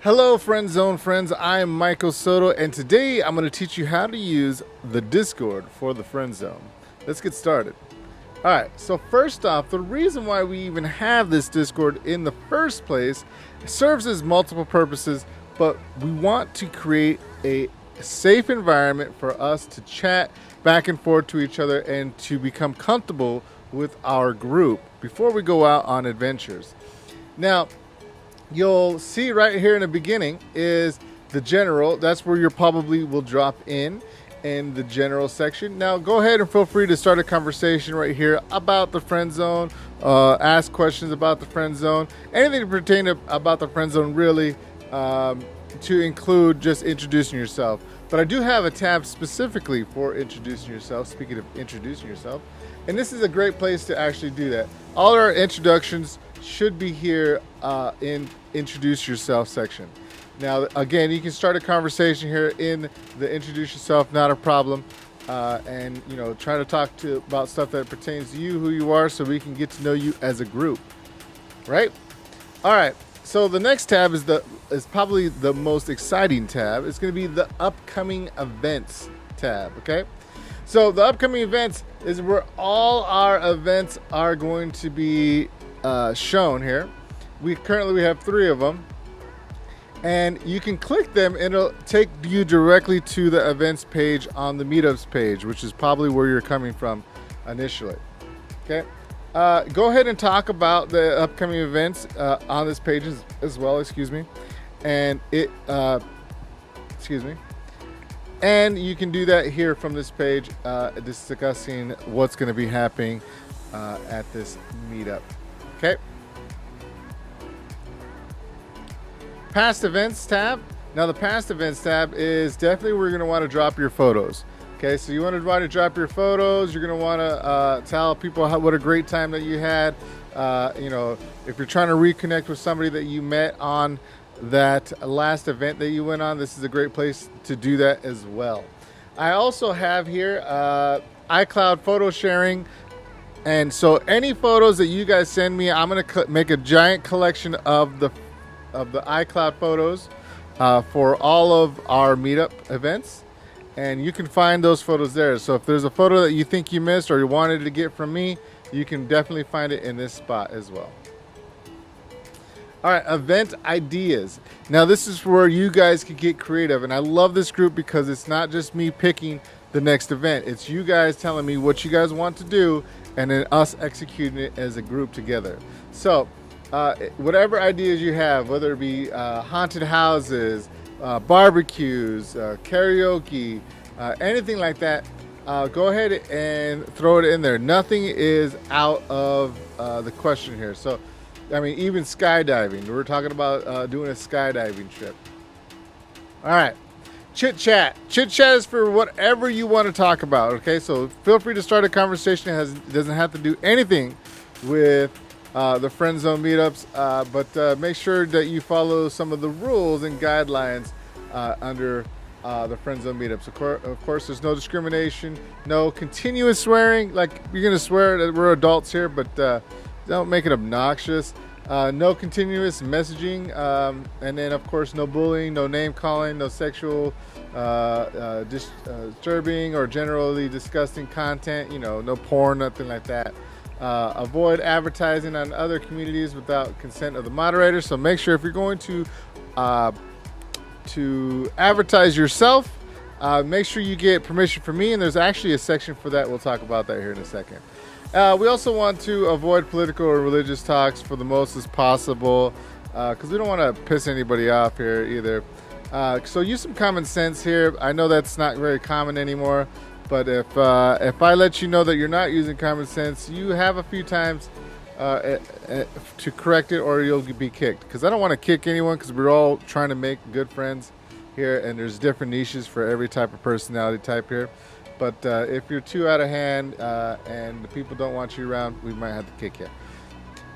Hello, Friend Zone friends. I am Michael Soto, and today I'm going to teach you how to use the Discord for the Friend Zone. Let's get started. All right, so first off, the reason why we even have this Discord in the first place serves as multiple purposes, but we want to create a safe environment for us to chat back and forth to each other and to become comfortable with our group before we go out on adventures. Now, you'll see right here in the beginning is the general. That's where you probably will drop in the general section. Now go ahead and feel free to start a conversation right here about the friend zone, ask questions about the friend zone, anything to pertain to, about the friend zone really, to include just introducing yourself. But I do have a tab specifically for introducing yourself. Speaking of introducing yourself, and this is a great place to actually do that. All our introductions should be here in introduce yourself section. Now again, you can start a conversation here in the introduce yourself, not a problem, and try to talk about stuff that pertains to you, who you are, so we can get to know you as a group, right? All right, so the next tab is probably the most exciting tab. It's going to be the upcoming events tab. Okay, so the upcoming events is where all our events are going to be shown here. We currently have 3 of them, and you can click them and it'll take you directly to the events page on the meetups page, which is probably where you're coming from initially. Okay, go ahead and talk about the upcoming events on this page as well. And and you can do that here from this page, discussing what's going to be happening at this meetup. Okay. Past events tab. Now the past events tab is definitely where you're going to want to drop your photos. Okay, so you want to drop your photos. You're going to want to tell people what a great time that you had. If you're trying to reconnect with somebody that you met on that last event that you went on, this is a great place to do that as well. I also have here iCloud photo sharing. And so any photos that you guys send me, I'm going to make a giant collection of the iCloud photos for all of our meetup events. And you can find those photos there. So if there's a photo that you think you missed or you wanted to get from me, you can definitely find it in this spot as well. All right, event ideas. Now this is where you guys can get creative. And I love this group because it's not just me picking the next event. It's you guys telling me what you guys want to do and then us executing it as a group together. So whatever ideas you have, whether it be haunted houses, barbecues, karaoke, anything like that, go ahead and throw it in there. Nothing is out of the question here. So, I mean, even skydiving. We're talking about doing a skydiving trip. All right. Chit Chat. Chit Chat is for whatever you want to talk about. Okay, so feel free to start a conversation. It doesn't have to do anything with the Friend Zone meetups, but make sure that you follow some of the rules and guidelines under the Friend Zone meetups. Of course, there's no discrimination, no continuous swearing. Like, you're going to swear that we're adults here, but don't make it obnoxious. No continuous messaging, and then of course no bullying, no name calling, no sexual disturbing or generally disgusting content, no porn, nothing like that. Avoid advertising on other communities without consent of the moderator. So make sure if you're going to advertise yourself, make sure you get permission from me, and there's actually a section for that. We'll talk about that here in a second. We also want to avoid political or religious talks for the most as possible, because we don't want to piss anybody off here either. So use some common sense here. I know that's not very common anymore, but if I let you know that you're not using common sense, you have a few times to correct it, or you'll be kicked. Because I don't want to kick anyone, because we're all trying to make good friends here, and there's different niches for every type of personality type here. But if you're too out of hand and the people don't want you around, we might have to kick you.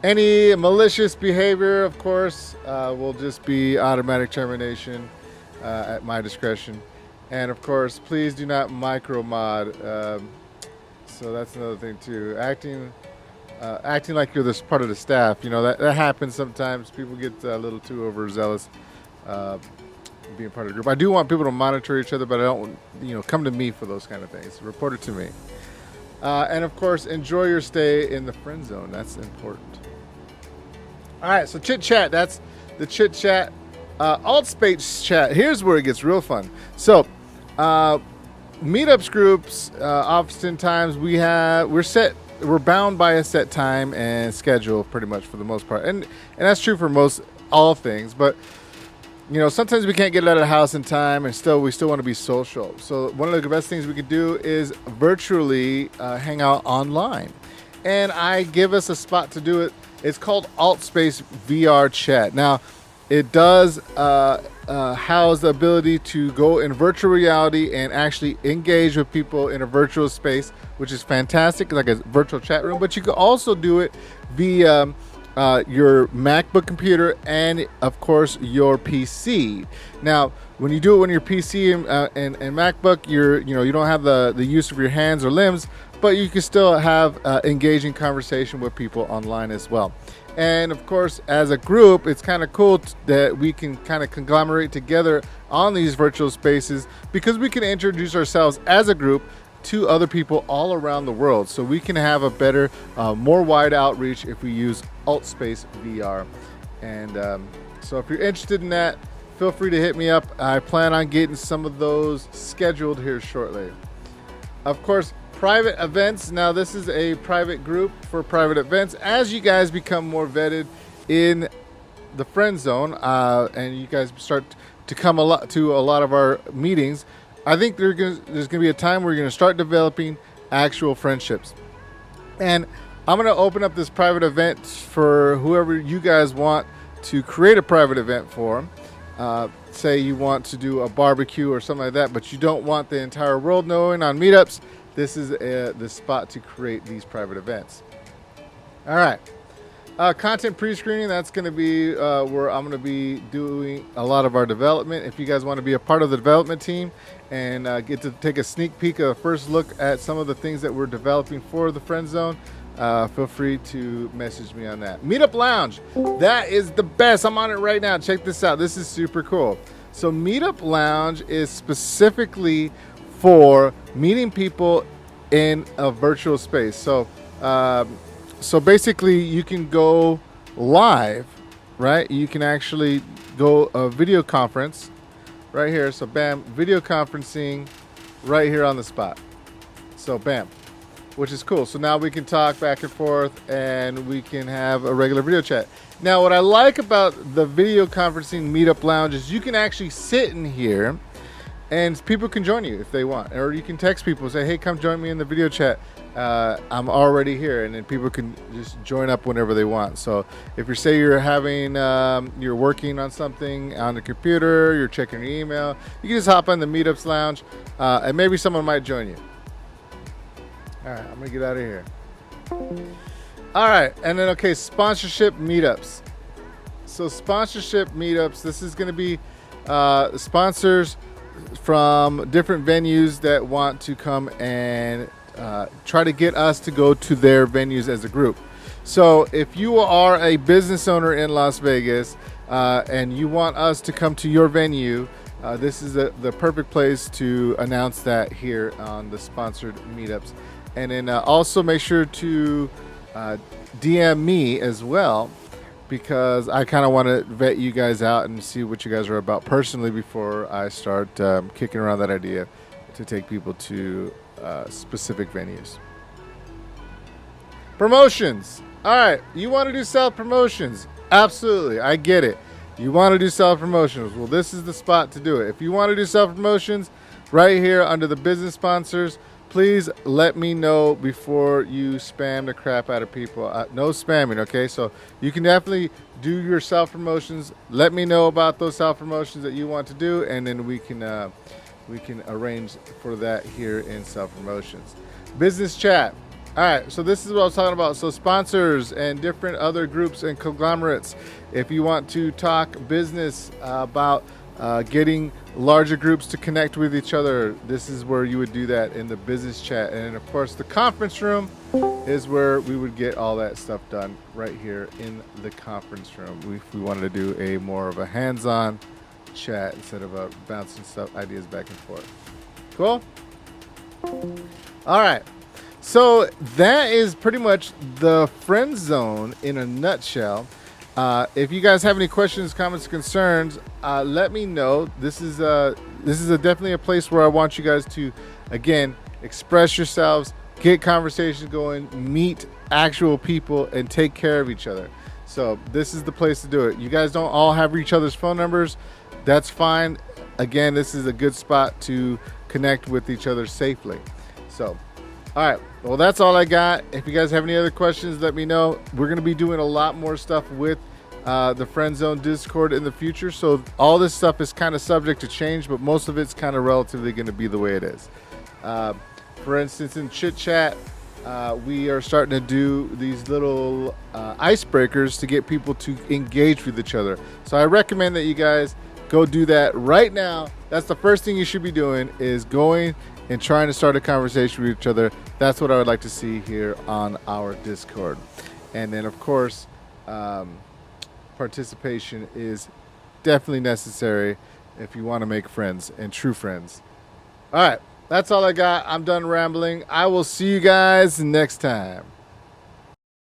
Any malicious behavior, of course, will just be automatic termination at my discretion. And of course, please do not micro mod. So that's another thing too. Acting like you're this part of the staff. That happens sometimes. People get a little too overzealous. being part of the group. I do want people to monitor each other, but I don't, come to me for those kind of things. Report it to me. And of course, enjoy your stay in the friend zone. That's important. All right, so Chit Chat. That's the Chit Chat. Altspace Chat. Here's where it gets real fun. So, meetups groups. Oftentimes we're bound by a set time and schedule, pretty much for the most part, and that's true for all things. But sometimes we can't get out of the house in time, and we still want to be social. So one of the best things we could do is virtually hang out online, and I give us a spot to do it. It's called Altspace VR Chat. Now, it does house the ability to go in virtual reality and actually engage with people in a virtual space, which is fantastic, like a virtual chat room. But you can also do it via your MacBook computer and, of course, your PC. Now, when you do it on your PC and MacBook, you don't have the use of your hands or limbs, but you can still have engaging conversation with people online as well. And of course, as a group, it's kind of cool that we can kind of conglomerate together on these virtual spaces, because we can introduce ourselves as a group to other people all around the world. So we can have a better, more wide outreach if we use Altspace VR. And so if you're interested in that, feel free to hit me up. I plan on getting some of those scheduled here shortly. Of course, private events. Now, this is a private group for private events. As you guys become more vetted in the friend zone, and you guys start to come to a lot of our meetings, I think there's going to be a time where you're going to start developing actual friendships. And I'm going to open up this private event for whoever you guys want to create a private event for. Say you want to do a barbecue or something like that, but you don't want the entire world knowing on meetups. This is the spot to create these private events. All right. Content pre-screening, that's going to be where I'm going to be doing a lot of our development. If you guys want to be a part of the development team and get to take a sneak peek, a first look at some of the things that we're developing for the friend zone, feel free to message me on that. Meetup Lounge, that is the best. I'm on it right now. Check this out. This is super cool. So Meetup Lounge is specifically for meeting people in a virtual space. So basically you can go live, right? You can actually go a video conference right here. So bam, video conferencing right here on the spot. So bam, which is cool. So now we can talk back and forth and we can have a regular video chat. Now, what I like about the video conferencing Meetup Lounge is you can actually sit in here and people can join you if they want, or you can text people and say, hey, come join me in the video chat. I'm already here, and then people can just join up whenever they want. So if you say you're working on something on the computer, you're checking your email, you can just hop on the Meetups Lounge, and maybe someone might join you. All right, I'm gonna get out of here. All right, and then okay, sponsorship meetups. So sponsorship meetups, this is gonna be sponsors from different venues that want to come and try to get us to go to their venues as a group. So if you are a business owner in Las Vegas and you want us to come to your venue, this is the perfect place to announce that here on the sponsored meetups. And then also make sure to DM me as well, because I kind of want to vet you guys out and see what you guys are about personally before I start kicking around that idea to take people to specific venues. Promotions. All right, you want to do self-promotions? Absolutely, I get it. You want to do self-promotions? Well, this is the spot to do it. If you want to do self-promotions, right here under the business sponsors, please let me know before you spam the crap out of people. No spamming, okay? So you can definitely do your self-promotions. Let me know about those self-promotions that you want to do, and then we can arrange for that here in self-promotions. Business chat. All right, so this is what I was talking about. So sponsors and different other groups and conglomerates. If you want to talk business about getting larger groups to connect with each other, this is where you would do that in the business chat. And of course, the conference room is where we would get all that stuff done right here in the conference room. If we wanted to do a more of a hands-on chat instead of bouncing stuff ideas back and forth. Cool. All right. So that is pretty much the friend zone in a nutshell. If you guys have any questions, comments, concerns, let me know. This is definitely a place where I want you guys to, again, express yourselves, get conversations going, meet actual people, and take care of each other. So this is the place to do it. You guys don't all have each other's phone numbers. That's fine. Again, this is a good spot to connect with each other safely. So, all right. Well, that's all I got. If you guys have any other questions, let me know. We're going to be doing a lot more stuff with the Friend Zone Discord in the future. So all this stuff is kind of subject to change, but most of it's kind of relatively going to be the way it is. For instance, in Chit Chat, we are starting to do these little icebreakers to get people to engage with each other. So I recommend that you guys go do that right now. That's the first thing you should be doing, is going and trying to start a conversation with each other. That's what I would like to see here on our Discord. And then, of course, participation is definitely necessary if you want to make friends, and true friends. All right, that's all I got. I'm done rambling. I will see you guys next time.